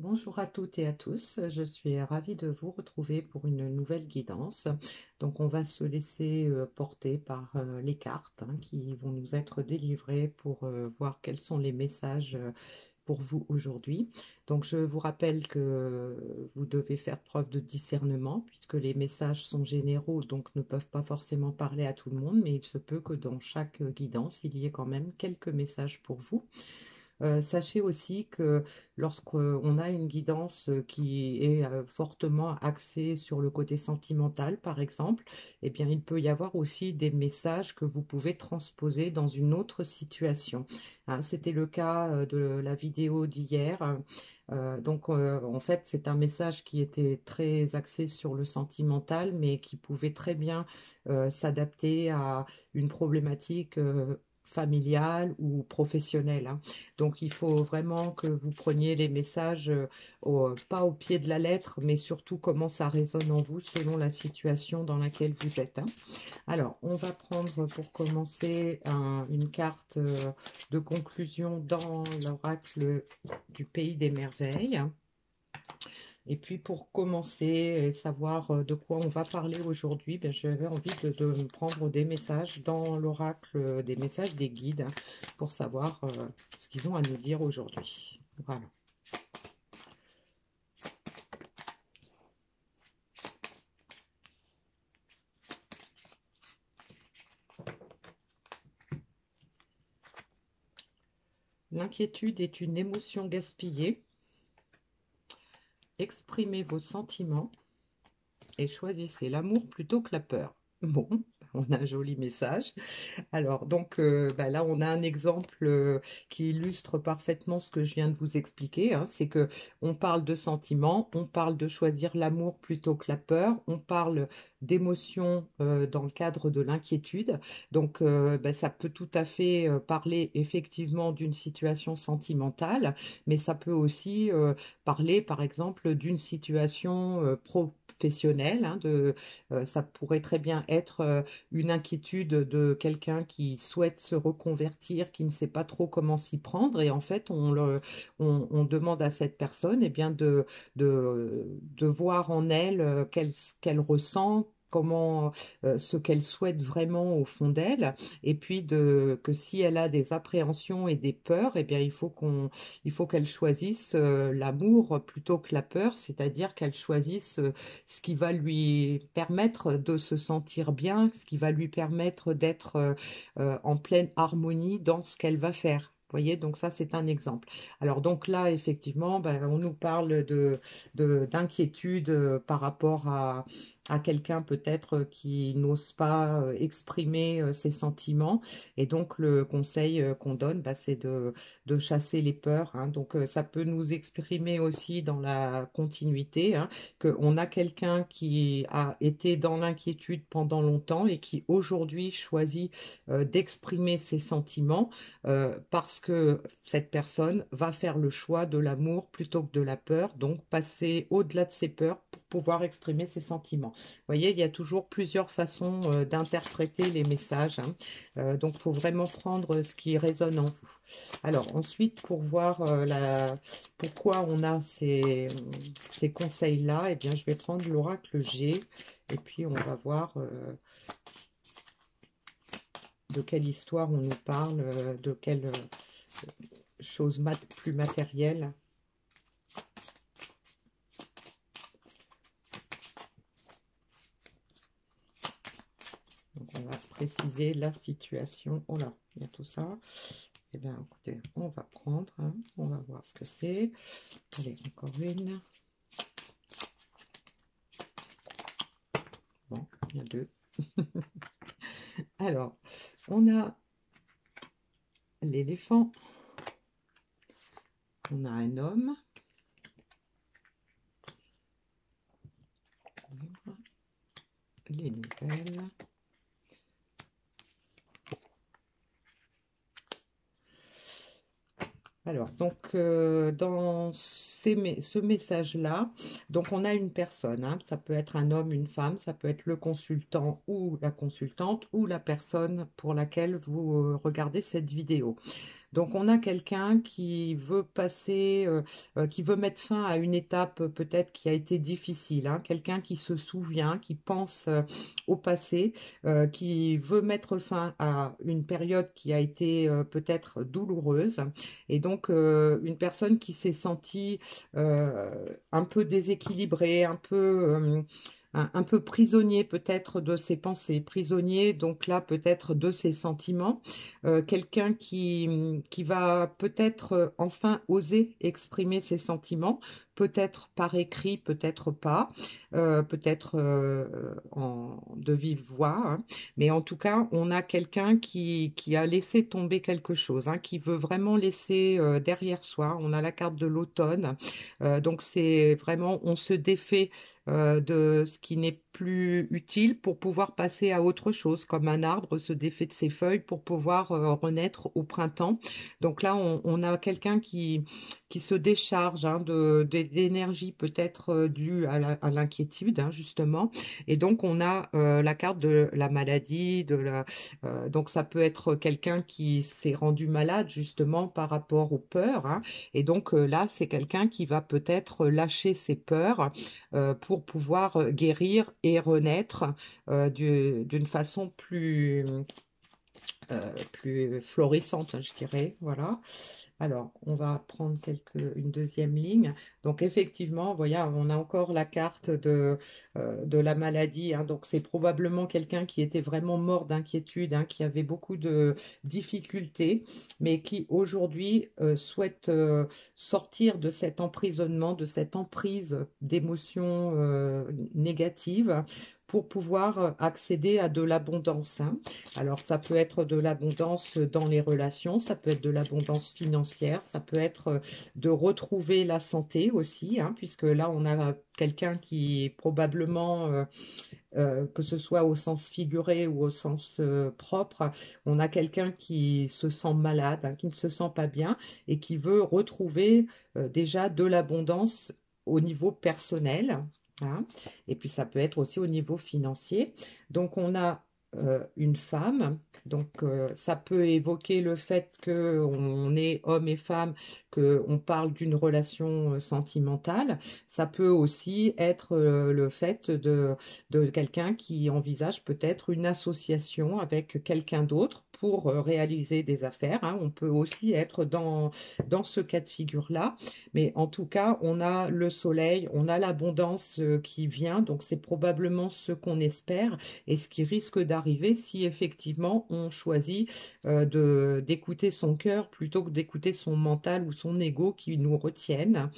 Bonjour à toutes et à tous, je suis ravie de vous retrouver pour une nouvelle guidance. Donc on va se laisser porter par les cartes qui vont nous être délivrées pour voir quels sont les messages pour vous aujourd'hui. Donc je vous rappelle que vous devez faire preuve de discernement puisque les messages sont généraux, donc ne peuvent pas forcément parler à tout le monde, mais il se peut que dans chaque guidance, il y ait quand même quelques messages pour vous. Sachez aussi que lorsqu'on a une guidance qui est fortement axée sur le côté sentimental, par exemple, eh bien, il peut y avoir aussi des messages que vous pouvez transposer dans une autre situation. Hein, c'était le cas de la vidéo d'hier. En fait, c'est un message qui était très axé sur le sentimental, mais qui pouvait très bien s'adapter à une problématique familiale ou professionnelle, hein. Donc il faut vraiment que vous preniez les messages pas au pied de la lettre, mais surtout comment ça résonne en vous selon la situation dans laquelle vous êtes, hein. Alors, on va prendre pour commencer une carte de conclusion dans l'oracle du Pays des Merveilles. Et puis pour commencer et savoir de quoi on va parler aujourd'hui, ben, j'avais envie de prendre des messages dans l'oracle, des messages des guides, hein, pour savoir ce qu'ils ont à nous dire aujourd'hui. Voilà. L'inquiétude est une émotion gaspillée. Exprimez vos sentiments et choisissez l'amour plutôt que la peur. Bon, on a un joli message. Alors, donc là, on a un exemple qui illustre parfaitement ce que je viens de vous expliquer, hein. C'est que on parle de sentiments, on parle de choisir l'amour plutôt que la peur, on parle d'émotions dans le cadre de l'inquiétude. Donc, ça peut tout à fait parler effectivement d'une situation sentimentale, mais ça peut aussi parler, par exemple, d'une situation professionnelle, hein, ça pourrait très bien être une inquiétude de quelqu'un qui souhaite se reconvertir, qui ne sait pas trop comment s'y prendre, et en fait, on demande à cette personne eh bien, de voir en elle qu'elle ressent, comment ce qu'elle souhaite vraiment au fond d'elle, et puis que si elle a des appréhensions et des peurs, eh bien, il faut qu'elle choisisse l'amour plutôt que la peur, c'est-à-dire qu'elle choisisse ce qui va lui permettre de se sentir bien, ce qui va lui permettre d'être en pleine harmonie dans ce qu'elle va faire. Vous voyez, donc ça, c'est un exemple. Alors, donc là, effectivement, ben, on nous parle d'inquiétude par rapport à quelqu'un peut-être qui n'ose pas exprimer ses sentiments. Et donc, le conseil qu'on donne, ben, c'est de chasser les peurs, hein. Donc, ça peut nous exprimer aussi dans la continuité, hein, qu'on a quelqu'un qui a été dans l'inquiétude pendant longtemps et qui aujourd'hui choisit d'exprimer ses sentiments parce que cette personne va faire le choix de l'amour plutôt que de la peur, donc passer au-delà de ses peurs pour pouvoir exprimer ses sentiments. Vous voyez, il y a toujours plusieurs façons d'interpréter les messages, hein. Donc, il faut vraiment prendre ce qui résonne en vous. Alors, ensuite, pour voir pourquoi on a ces conseils-là, eh bien, je vais prendre l'oracle G et puis on va voir de quelle histoire on nous parle, de quelle chose plus matérielle. Donc, on va préciser la situation. Oh là, il y a tout ça. Eh bien, écoutez, on va prendre, hein, on va voir ce que c'est. Allez, encore une. Bon, il y a deux. Alors, on a l'éléphant. On a un homme. Les nouvelles. Alors, donc, dans ce message-là, donc on a une personne, hein, ça peut être un homme, une femme, ça peut être le consultant ou la consultante ou la personne pour laquelle vous regardez cette vidéo. Donc on a quelqu'un qui veut passer, qui veut mettre fin à une étape peut-être qui a été difficile, hein, quelqu'un qui se souvient, qui pense au passé, qui veut mettre fin à une période qui a été peut-être douloureuse, et donc une personne qui s'est sentie un peu déséquilibrée, un peu prisonnier peut-être de ses pensées, prisonnier donc là peut-être de ses sentiments, quelqu'un qui va peut-être enfin oser exprimer ses sentiments, peut-être par écrit, peut-être pas, peut-être de vive voix, hein. Mais en tout cas, on a quelqu'un qui a laissé tomber quelque chose, hein, qui veut vraiment laisser derrière soi. On a la carte de l'automne, donc c'est vraiment, on se défait de ce qui n'est plus utile pour pouvoir passer à autre chose, comme un arbre se défait de ses feuilles pour pouvoir renaître au printemps. Donc là, on a quelqu'un qui se décharge, hein, d'énergie peut-être due à l'inquiétude, hein, justement. Et donc, on a la carte de la maladie, donc ça peut être quelqu'un qui s'est rendu malade justement par rapport aux peurs, hein. Et donc là, c'est quelqu'un qui va peut-être lâcher ses peurs pour pouvoir guérir et renaître d'une façon plus florissante, hein, je dirais. Voilà. Alors, on va prendre une deuxième ligne. Donc, effectivement, voyez, on a encore la carte de la maladie, hein. Donc, c'est probablement quelqu'un qui était vraiment mort d'inquiétude, hein, qui avait beaucoup de difficultés, mais qui aujourd'hui souhaite sortir de cet emprisonnement, de cette emprise d'émotions négatives pour pouvoir accéder à de l'abondance, hein. Alors, ça peut être de l'abondance dans les relations, ça peut être de l'abondance financière, ça peut être de retrouver la santé aussi, hein, puisque là, on a quelqu'un qui probablement, que ce soit au sens figuré ou au sens propre, on a quelqu'un qui se sent malade, hein, qui ne se sent pas bien et qui veut retrouver déjà de l'abondance au niveau personnel, hein. Et puis ça peut être aussi au niveau financier. Donc on a une femme, donc ça peut évoquer le fait que on est homme et femme, que on parle d'une relation sentimentale. Ça peut aussi être le fait de quelqu'un qui envisage peut-être une association avec quelqu'un d'autre pour réaliser des affaires, hein. On peut aussi être dans ce cas de figure-là, mais en tout cas, on a le soleil, on a l'abondance qui vient, donc c'est probablement ce qu'on espère et ce qui risque d'arriver si effectivement on choisit d'écouter son cœur plutôt que d'écouter son mental ou son ego qui nous retiennent.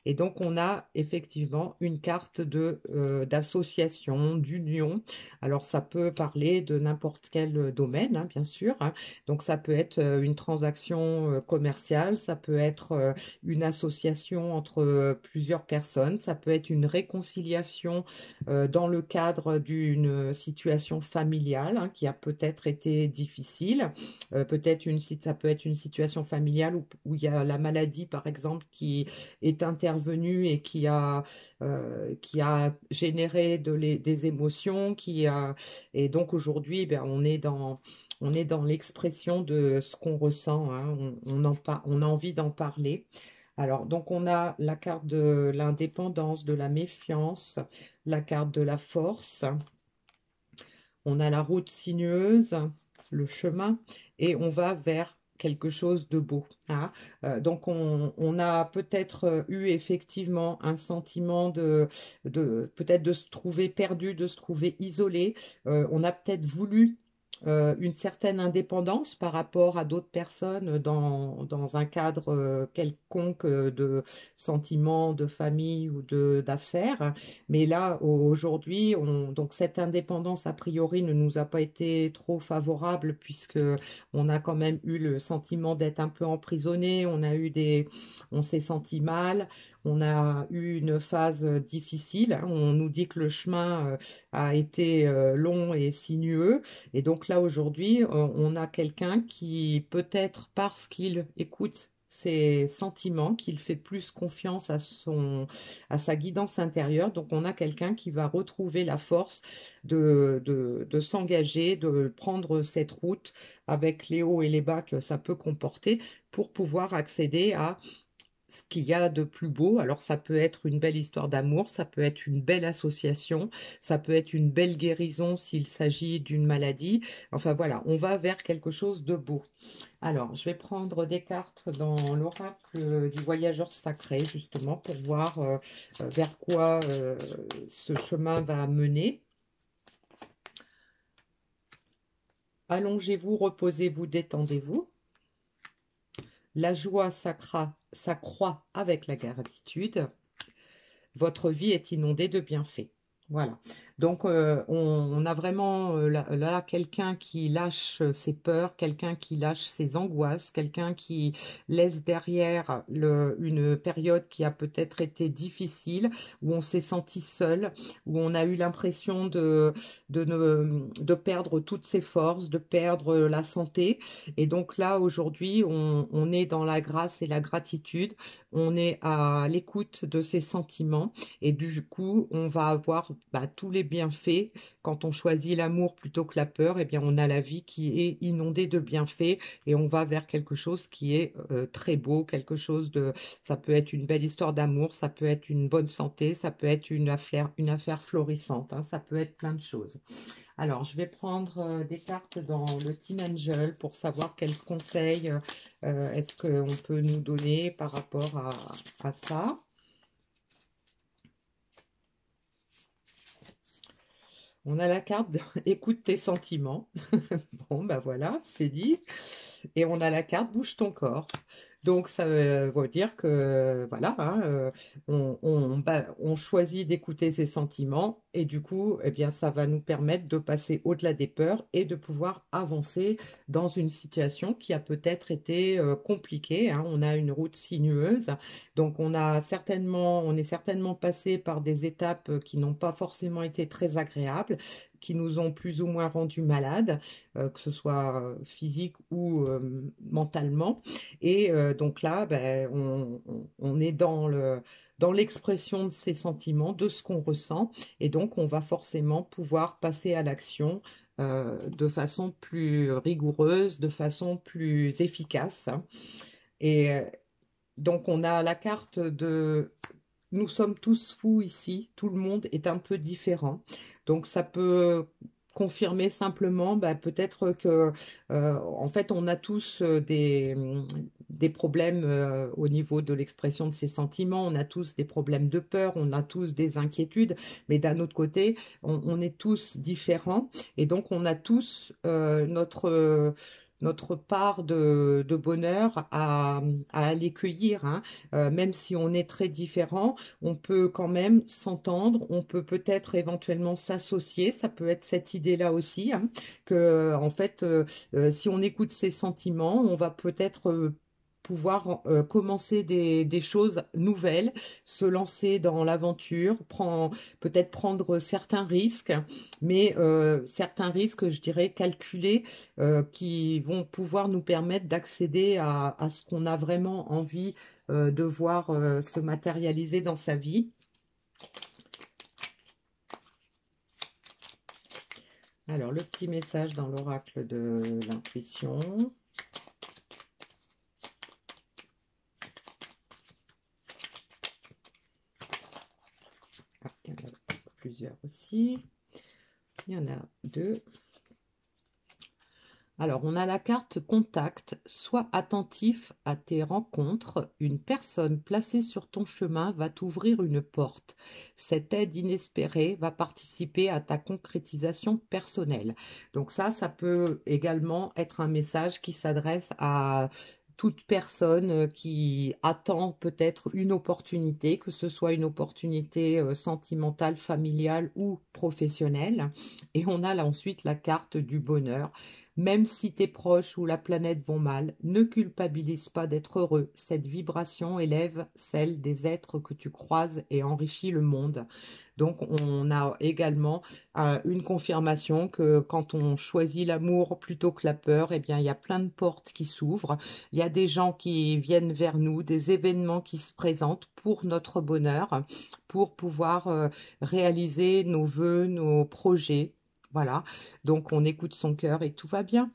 Et donc, on a effectivement une carte d'association, d'union. Alors, ça peut parler de n'importe quel domaine, hein, bien sûr, hein. Donc, ça peut être une transaction commerciale, ça peut être une association entre plusieurs personnes, ça peut être une réconciliation dans le cadre d'une situation familiale, hein, qui a peut-être été difficile. Ça peut être une situation familiale où il y a la maladie, par exemple, qui est intervenu et qui a généré des émotions, et donc aujourd'hui, ben, on est dans l'expression de ce qu'on ressent, hein. On a envie d'en parler. Alors, donc on a la carte de l'indépendance, de la méfiance, la carte de la force, on a la route sinueuse, le chemin, et on va vers quelque chose de beau, hein. Donc on a peut-être eu effectivement un sentiment peut-être de se trouver perdu, de se trouver isolé. On a peut-être voulu une certaine indépendance par rapport à d'autres personnes dans un cadre quelconque de sentiments, de famille ou d'affaires. Mais là, aujourd'hui, donc cette indépendance, a priori, ne nous a pas été trop favorable puisque on a quand même eu le sentiment d'être un peu emprisonné, on s'est senti mal, on a eu une phase difficile, hein. On nous dit que le chemin a été long et sinueux. Et donc là, aujourd'hui, on a quelqu'un qui, peut-être parce qu'il écoute ses sentiments, qu'il fait plus confiance à sa guidance intérieure. Donc on a quelqu'un qui va retrouver la force de s'engager, de prendre cette route avec les hauts et les bas que ça peut comporter pour pouvoir accéder à ce qu'il y a de plus beau. Alors ça peut être une belle histoire d'amour, ça peut être une belle association, ça peut être une belle guérison s'il s'agit d'une maladie. Enfin voilà, on va vers quelque chose de beau. Alors, je vais prendre des cartes dans l'oracle du voyageur sacré, justement, pour voir vers quoi ce chemin va mener. Allongez-vous, reposez-vous, détendez-vous. La joie s'accroît avec la gratitude. Votre vie est inondée de bienfaits. Voilà. Donc, on a vraiment là quelqu'un qui lâche ses peurs, quelqu'un qui lâche ses angoisses, quelqu'un qui laisse derrière une période qui a peut-être été difficile, où on s'est senti seul, où on a eu l'impression de perdre toutes ses forces, de perdre la santé. Et donc là, aujourd'hui, on est dans la grâce et la gratitude, on est à l'écoute de ses sentiments. Et du coup, on va avoir tous les bienfaits. Quand on choisit l'amour plutôt que la peur, eh bien, on a la vie qui est inondée de bienfaits et on va vers quelque chose qui est très beau, quelque chose de... Ça peut être une belle histoire d'amour, ça peut être une bonne santé, ça peut être une affaire florissante, hein, ça peut être plein de choses. Alors, je vais prendre des cartes dans le Teen Angel pour savoir quels conseils est-ce qu'on peut nous donner par rapport à ça. On a la carte de écoute tes sentiments. Bon, ben voilà, c'est dit. Et on a la carte bouge ton corps. Donc, ça veut dire que, voilà, hein, on choisit d'écouter ses sentiments et du coup, eh bien, ça va nous permettre de passer au-delà des peurs et de pouvoir avancer dans une situation qui a peut-être été compliquée, hein. On a une route sinueuse, donc on est certainement passé par des étapes qui n'ont pas forcément été très agréables, qui nous ont plus ou moins rendus malades, que ce soit physique ou mentalement. Et donc là, ben, on est dans l'expression de ses sentiments, de ce qu'on ressent, et donc on va forcément pouvoir passer à l'action de façon plus rigoureuse, de façon plus efficace, hein. Et donc on a la carte de nous sommes tous fous ici, tout le monde est un peu différent. Donc ça peut confirmer simplement peut-être que en fait on a tous des problèmes au niveau de l'expression de ses sentiments, on a tous des problèmes de peur, on a tous des inquiétudes, mais d'un autre côté on est tous différents et donc on a tous notre part de bonheur à aller cueillir, hein. Même si on est très différents, on peut quand même s'entendre, on peut peut-être éventuellement s'associer, ça peut être cette idée-là aussi, hein, que en fait, si on écoute ses sentiments, on va peut-être pouvoir commencer des choses nouvelles, se lancer dans l'aventure, peut-être prendre certains risques, mais certains risques, je dirais, calculés, qui vont pouvoir nous permettre d'accéder à ce qu'on a vraiment envie de voir se matérialiser dans sa vie. Alors, le petit message dans l'oracle de l'intuition. Ah, il y en a plusieurs aussi. Il y en a deux. Alors, on a la carte contact. Sois attentif à tes rencontres. Une personne placée sur ton chemin va t'ouvrir une porte. Cette aide inespérée va participer à ta concrétisation personnelle. Donc ça peut également être un message qui s'adresse à toute personne qui attend peut-être une opportunité, que ce soit une opportunité sentimentale, familiale ou professionnelle. Et on a là ensuite la carte du bonheur. Même si tes proches ou la planète vont mal, ne culpabilise pas d'être heureux. Cette vibration élève celle des êtres que tu croises et enrichit le monde. Donc, on a également une confirmation que quand on choisit l'amour plutôt que la peur, eh bien, il y a plein de portes qui s'ouvrent. Il y a des gens qui viennent vers nous, des événements qui se présentent pour notre bonheur, pour pouvoir réaliser nos vœux, nos projets. Voilà. Donc, on écoute son cœur et tout va bien.